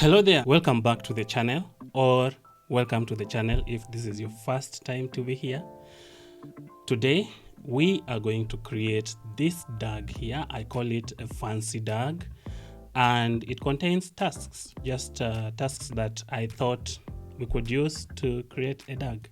Hello there, welcome back to the channel, or welcome to the channel if this is your first time to be here. Today we are going to create this DAG here. I call it a fancy DAG, and it contains tasks, just tasks that I thought we could use to create a DAG.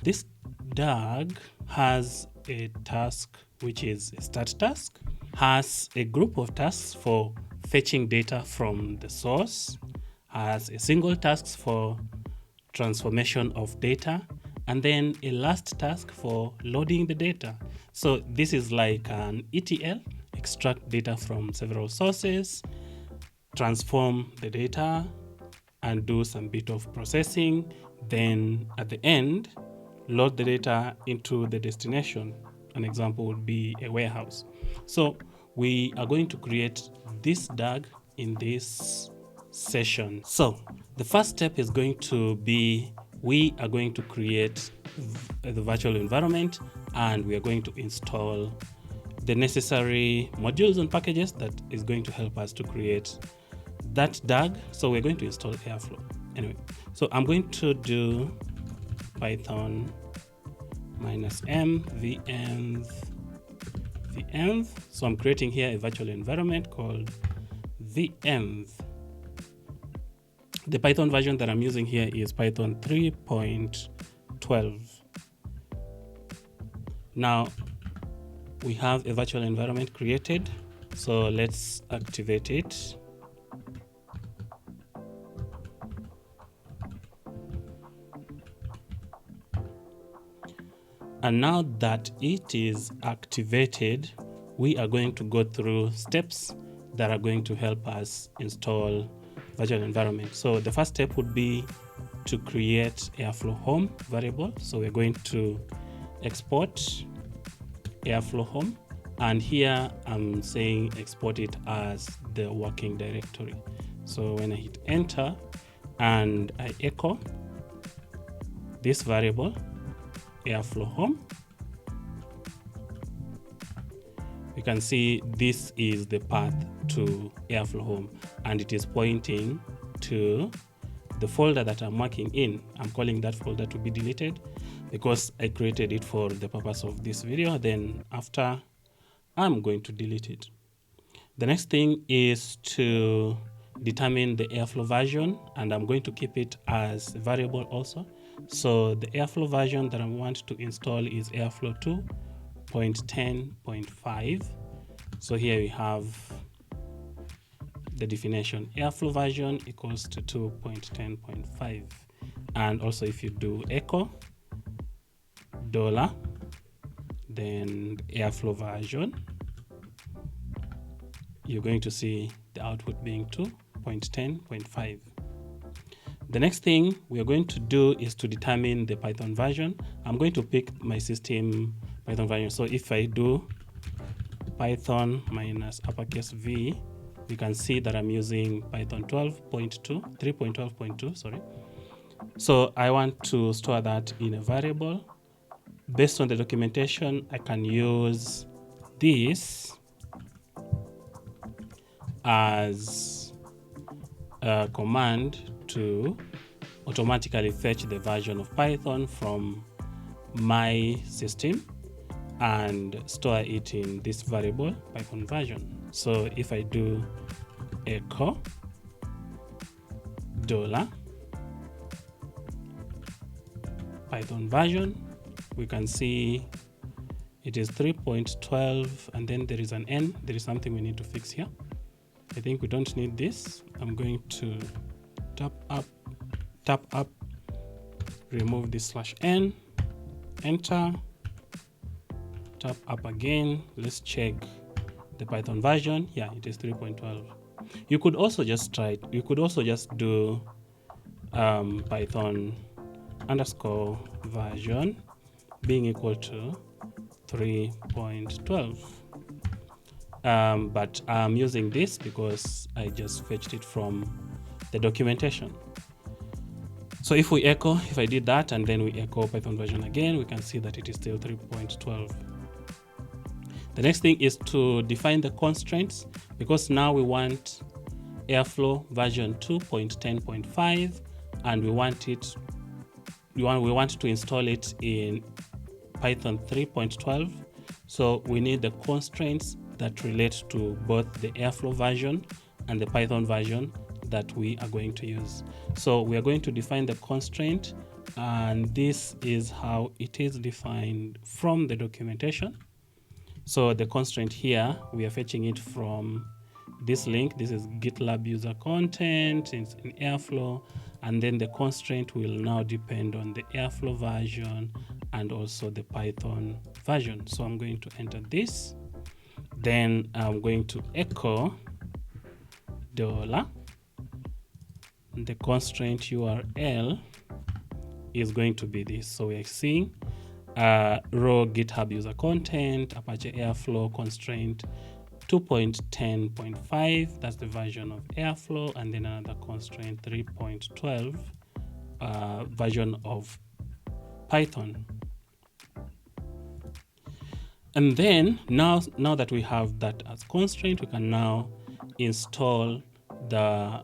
This DAG has a task which is a start task, has a group of tasks for fetching data from the source, has a single task for transformation of data, and then a last task for loading the data. So this is like an ETL, extract data from several sources, transform the data, and do some bit of processing. Then at the end, load the data into the destination. An example would be a warehouse. So we are going to create this DAG in this session. So the first step is going to be, we are going to create the virtual environment, and we are going to install the necessary modules and packages that is going to help us to create that DAG. So we're going to install Airflow. Anyway, so I'm going to do Python -m venv. So I'm creating here a virtual environment called venv. The Python version that I'm using here is Python 3.12. Now we have a virtual environment created, so let's activate it. And now that it is activated, we are going to go through steps that are going to help us install virtual environment. So the first step would be to create Airflow home variable. So we're going to export Airflow home, and here I'm saying export it as the working directory. So when I hit enter and I echo this variable Airflow home, you can see this is the path to Airflow home, and it is pointing to the folder that I'm working in. I'm calling that folder to be deleted because I created it for the purpose of this video. Then after, I'm going to delete it. The next thing is to determine the Airflow version, and I'm going to keep it as a variable also. So the Airflow version that I want to install is Airflow 2.10.5. So here we have the definition, Airflow version equals to 2.10.5. And also if you do echo $, then Airflow version, you're going to see the output being 2.10.5. The next thing we are going to do is to determine the Python version. I'm going to pick my system Python version. So if I do Python -v, you can see that I'm using Python 3.12.2, sorry. So I want to store that in a variable. Based on the documentation, I can use this as a command to automatically fetch the version of Python from my system and store it in this variable Python version. So if I do echo $ Python version, we can see it is 3.12, and then there is an N. There is something we need to fix here. I think we don't need this. I'm going to tap up, remove this /n, enter, tap up again. Let's check the Python version. Yeah, it is 3.12. You could also just try it. You could also just do Python _version being equal to 3.12. But I'm using this because I just fetched it from the documentation. So if we echo, if I did that and then we echo Python version again, we can see that it is still 3.12. The next thing is to define the constraints, because now we want airflow version 2.10.5, and we want to install it in Python 3.12. So we need the constraints that relate to both the airflow version and the Python version that we are going to use. So we are going to define the constraint, and this is how it is defined from the documentation. So the constraint here, we are fetching it from this link. This is GitLab user content, it's in airflow, and then the constraint will now depend on the airflow version and also the Python version. So I'm going to enter this, then I'm going to echo $. The constraint URL is going to be this. So we're seeing raw GitHub user content, Apache Airflow constraint 2.10.5, that's the version of Airflow, and then another constraint 3.12 version of Python. And then now that we have that as constraint, we can now install the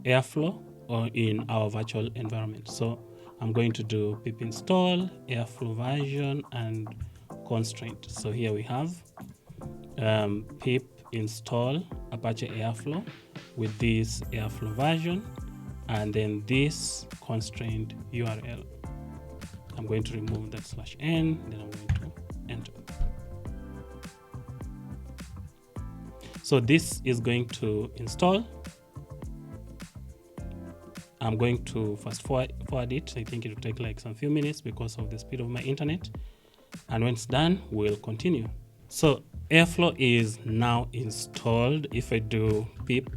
Airflow or in our virtual environment. So I'm going to do pip install Airflow version and constraint. So here we have pip install Apache Airflow with this Airflow version, and then this constraint URL. I'm going to remove that /n, then I'm going to enter. So this is going to install. I'm going to fast forward it. I think it will take like some few minutes because of the speed of my internet. And when it's done, we'll continue. So Airflow is now installed. If I do pip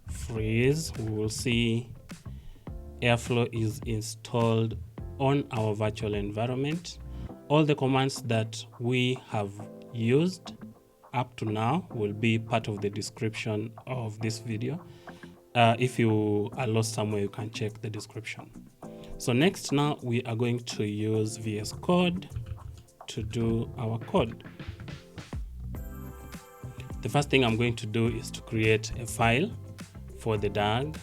freeze, we will see Airflow is installed on our virtual environment. All the commands that we have used up to now will be part of the description of this video. If you are lost somewhere, you can check the description. So next, now we are going to use VS Code to do our code. The first thing I'm going to do is to create a file for the DAG.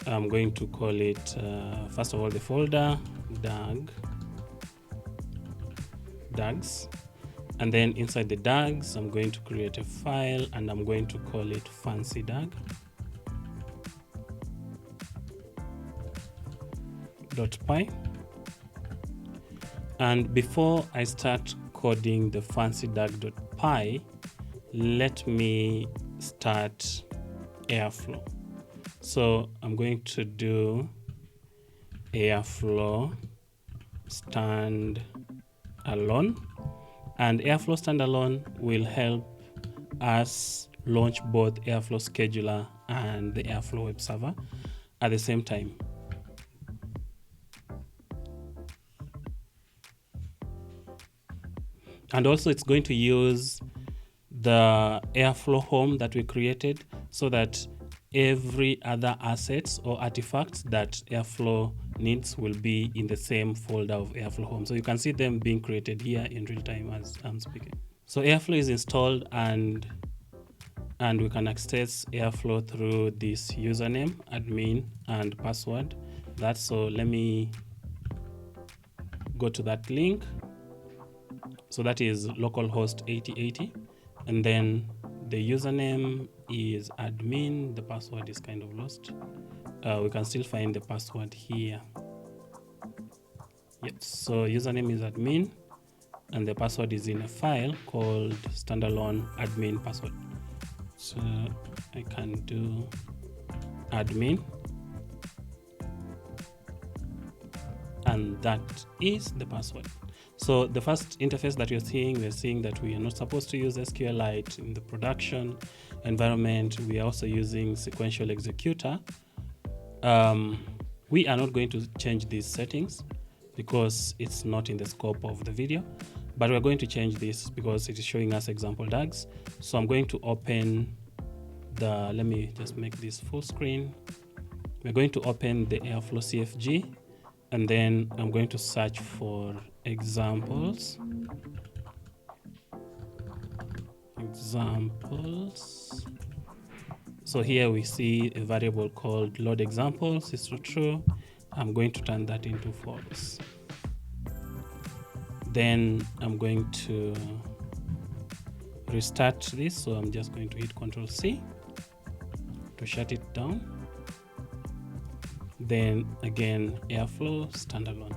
I'm going to call it, first of all, the folder DAGs. And then inside the DAGs, I'm going to create a file and I'm going to call it fancy dag.py. And before I start coding the fancy dag.py, let me start Airflow. So I'm going to do Airflow standalone, and Airflow standalone will help us launch both Airflow scheduler and the Airflow web server at the same time. And also it's going to use the Airflow home that we created so that every other assets or artifacts that Airflow needs will be in the same folder of Airflow home. So you can see them being created here in real time as I'm speaking. So Airflow is installed and we can access Airflow through this username, admin, and password. So let me go to that link. So that is localhost 8080, and then the username is admin. The password is kind of lost. We can still find the password here. Yep. So username is admin, and the password is in a file called standalone admin password. So I can do admin, and that is the password. So the first interface that we're seeing that we are not supposed to use SQLite in the production environment. We are also using sequential executor. We are not going to change these settings because it's not in the scope of the video, but we're going to change this because it is showing us example DAGs. So I'm going to open let me just make this full screen. We're going to open the Airflow CFG, and then I'm going to search for examples. examples. So here we see a variable called load examples is true. I'm going to turn that into false. Then I'm going to restart this. So I'm just going to hit Ctrl C to shut it down. Then again, airflow standalone.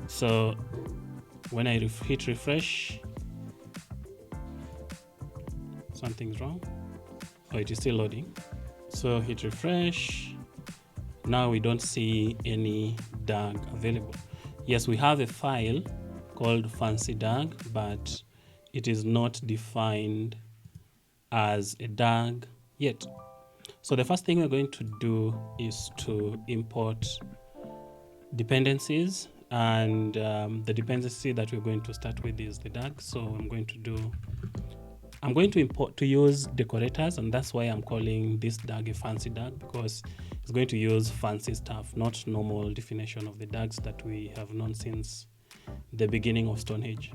So when I hit refresh, something's wrong. Oh, it is still loading. So hit refresh. Now we don't see any DAG available. Yes, we have a file called fancy DAG, but it is not defined as a DAG yet. So the first thing we're going to do is to import dependencies, and the dependency that we're going to start with is the DAG. So I'm going to import to use decorators, and that's why I'm calling this DAG a fancy DAG, because it's going to use fancy stuff, not normal definition of the DAGs that we have known since the beginning of Stone Age.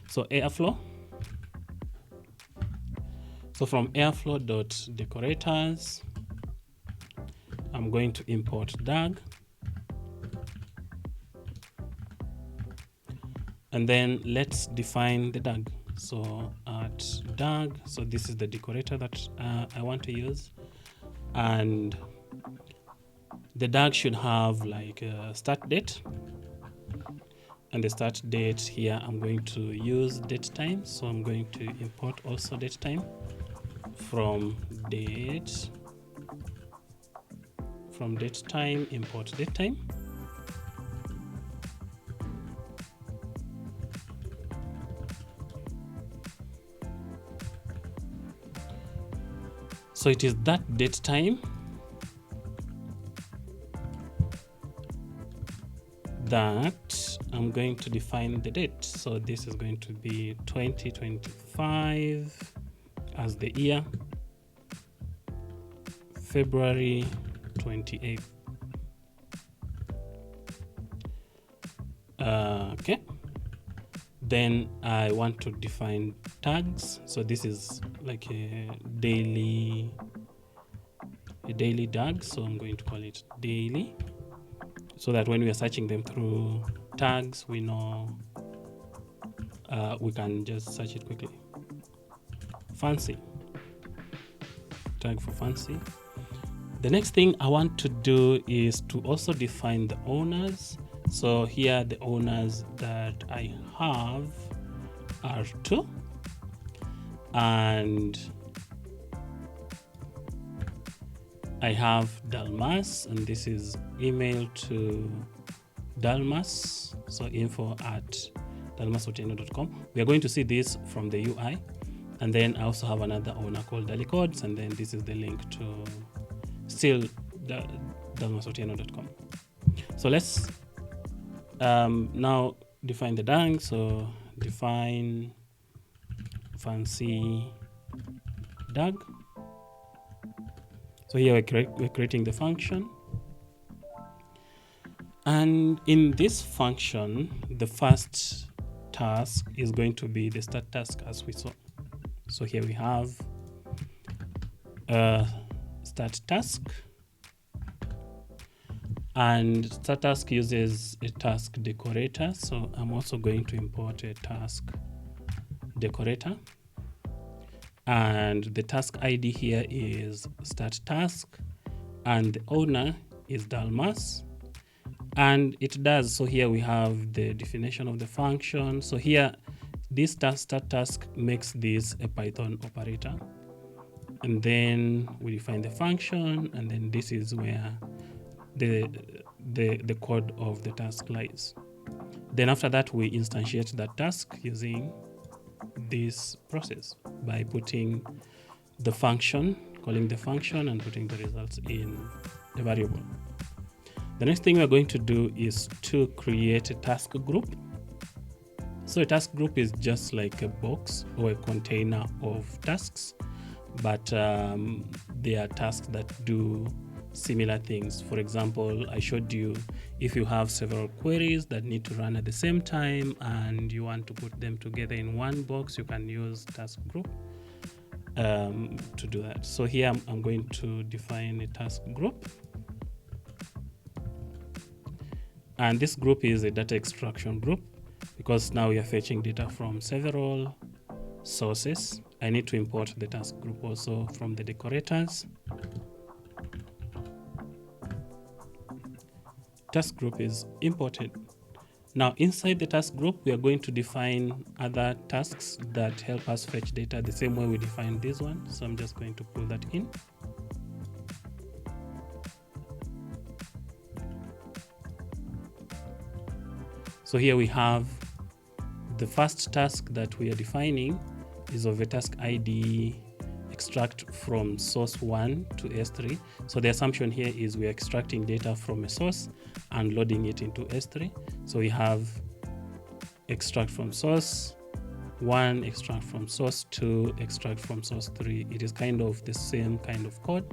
So airflow. So from airflow.decorators, I'm going to import DAG. And then let's define the DAG. So at DAG, so this is the decorator that I want to use. And the DAG should have like a start date. And the start date here, I'm going to use date time. So I'm going to import also date time from date. From date time, import date time. So it is that date time that I'm going to define the date. So this is going to be 2025 as the year, February 28th. Okay. Then I want to define tags. So this is like a daily DAG. So I'm going to call it daily, so that when we are searching them through tags, we know we can just search it quickly. Fancy, tag for fancy. The next thing I want to do is to also define the owners. So here the owners that I have are 2, and I have Dalmas, and this is email to Dalmas, so info@dalmasotieno.com. We are going to see this from the UI, and then I also have another owner called Dalicodes, and then this is the link to still dalmasotieno.com. So let's now define the DAG. So define fancy DAG. So here we're creating the function, and in this function, the first task is going to be the start task, as we saw. So here we have start task, and start task uses a task decorator. So I'm also going to import a task decorator, and the task ID here is start task, and the owner is Dalmas, and it does. So here we have the definition of the function. So here this start task makes this a Python operator, and then we define the function, and then this is where the code of the task lies. Then after that, we instantiate that task using this process by putting the function, calling the function, and putting the results in a variable. The next thing we're going to do is to create a task group. So a task group is just like a box or a container of tasks, but they are tasks that do similar things. For example, I showed you if you have several queries that need to run at the same time and you want to put them together in one box, you can use task group to do that. So here I'm going to define a task group, and this group is a data extraction group because now we are fetching data from several sources. I need to import the task group also from the decorators. Task group is imported. Now inside the task group, we are going to define other tasks that help us fetch data the same way we defined this one. So I'm just going to pull that in. So here we have the first task that we are defining is of a task ID extract from source 1 to S3. So the assumption here is we are extracting data from a source and loading it into S3. So we have extract from source 1, extract from source 2, extract from source 3. It is kind of the same kind of code.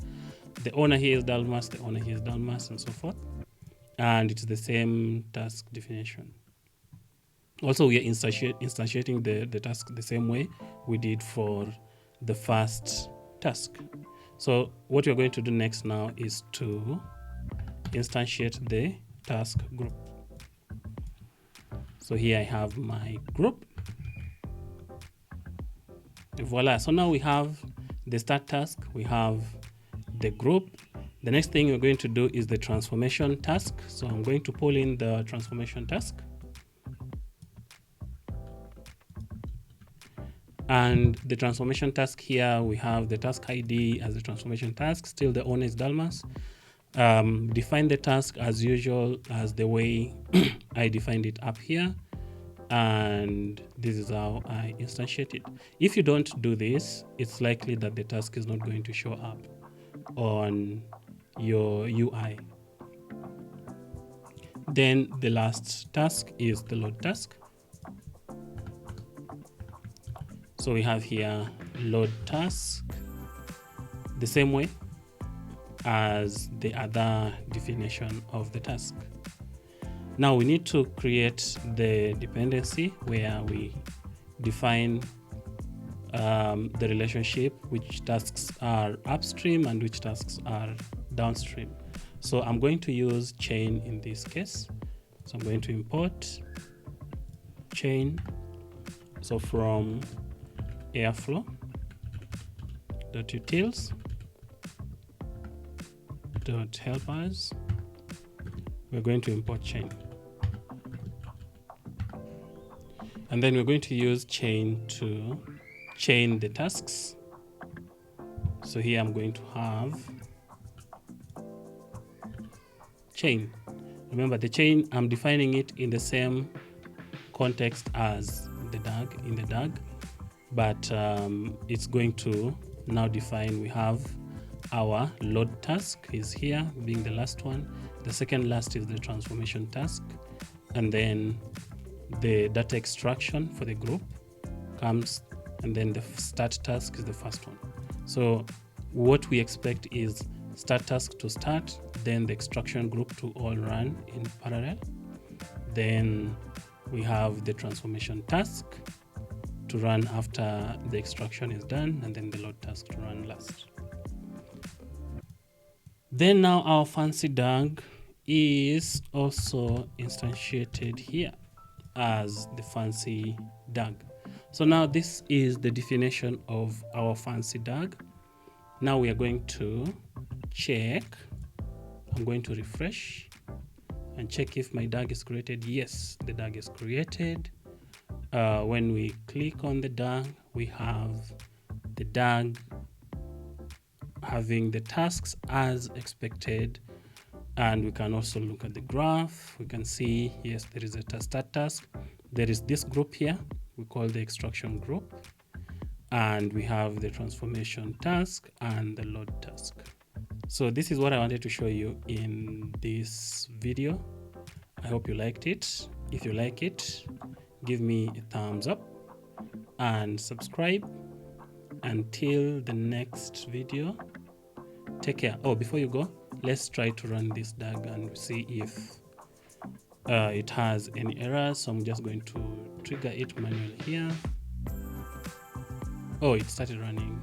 The owner here is Dalmas, the owner here is Dalmas, and so forth. And it's the same task definition. Also, we are instantiating the task the same way we did for the first task. So what we're going to do next now is to instantiate the task group. So here I have my group. Voila. So now we have the start task, we have the group. The next thing we're going to do is the transformation task. So I'm going to pull in the transformation task. And the transformation task here, we have the task ID as the transformation task. Still the owner is Dalmas. Define the task as usual as the way I defined it up here. And this is how I instantiate it. If you don't do this, it's likely that the task is not going to show up on your UI. Then the last task is the load task. So we have here load task the same way as the other definition of the task. Now we need to create the dependency where we define the relationship, which tasks are upstream and which tasks are downstream. So I'm going to use chain in this case. So I'm going to import chain. So from airflow.utils.helpers, we're going to import chain. And then we're going to use chain to chain the tasks. So here I'm going to have chain. Remember the chain, I'm defining it in the same context as the DAG, in the DAG, but it's going to now define, we have our load task is here being the last one. The second last is the transformation task. And then the data extraction for the group comes, and then the start task is the first one. So what we expect is start task to start, then the extraction group to all run in parallel. Then we have the transformation task to run after the extraction is done, and then the load task to run last. Then now our fancy DAG is also instantiated here as the fancy DAG. So now this is the definition of our fancy DAG. Now we are going to check. I'm going to refresh and check if my DAG is created. Yes, the DAG is created. When we click on the DAG, we have the DAG having the tasks as expected. And we can also look at the graph. We can see, yes, there is a start task. There is this group here, we call the extraction group. And we have the transformation task and the load task. So this is what I wanted to show you in this video. I hope you liked it. If you like it, give me a thumbs up and subscribe. Until the next video, take care. Oh, before you go, let's try to run this DAG and see if it has any errors. So I'm just going to trigger it manually here. Oh, it started running.